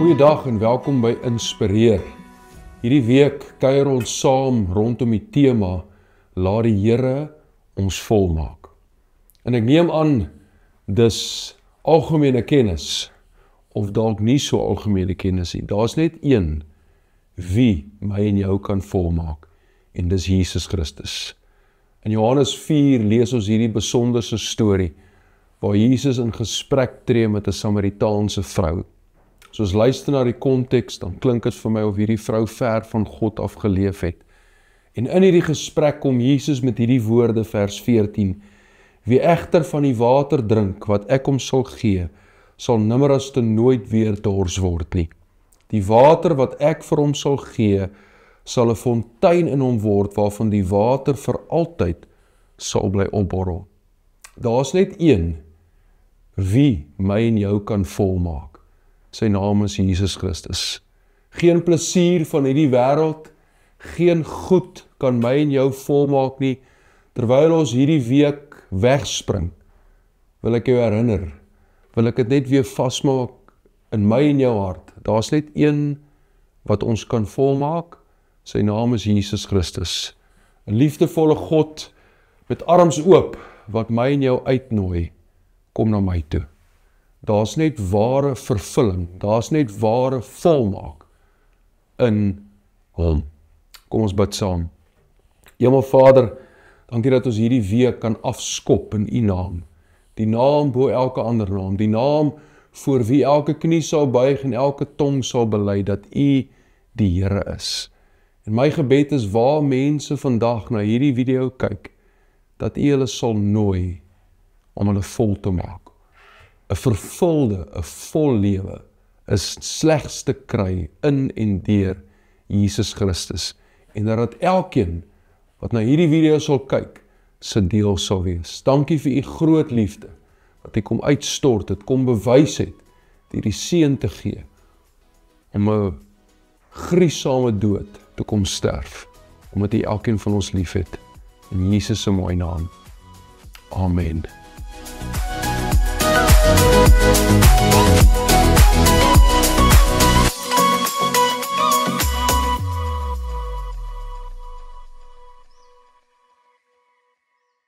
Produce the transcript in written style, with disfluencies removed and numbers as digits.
Goeiedag en welkom by Inspireer. Hierdie week kuier ons saam rondom die tema Laat die Here ons volmaak. En ek neem aan, dis algemene kennis, of dalk nie so algemene kennis nie. Daar's net een wie my en jou kan volmaak, en dis Jesus Christus. In Johannes 4 lees ons hierdie besonderse storie, waar Jesus in gesprek tree met 'n Samaritaanse vrou. As ons luister na die konteks, dan klink dit vir my of hierdie vrou ver van God af geleef het. En in hierdie gesprek kom Jesus met hierdie woorde, vers 14, Wie egter van die water drink, wat ek hom sal gee, sal nimmer as te nooit weer dors word nie. Die water wat ek vir hom sal gee, sal 'n fontein in hom word, waarvan die water vir altyd sal bly opborrel. Daar's net een, wie my en jou kan volmaak. Sy naam is Jesus Christus. Geen plesier van hierdie wêreld, geen goed kan my en jou volmaak nie. Terwyl ons hierdie week wegspring, wil ek jou herinner, wil ek dit net weer vasmaak in my en jou hart. Daar's net een wat ons kan volmaak, sy naam is Jesus Christus. 'n liefdevolle God met arms oop, wat my en jou uitnooi, kom na my toe. Daar's net ware vervulling, daar's net ware volmaak in hom. Kom ons bid saam. Hemelvader, dankie dat ons hierdie week kan afskop in U naam. Die naam bo elke ander naam, die naam voor wie elke knie sal buig en elke tong sal bely dat U die Here is. En my gebed is waar mense vandag na hierdie video kyk, dat U hulle sal nooi om hulle vol te maak. 'n vervulde, 'n vol lewe is slegs te kry in en deur Jesus Christus. En dat elkeen wat na hierdie video sal kyk, se deel sal wees. Dankie vir U groot liefde, wat U kom uitstort, het kom bewys het, deur die seun te gee, om 'n gruisame dood te kom sterf, omdat U elkeen van ons lief het. In Jesus se mooi naam. Amen.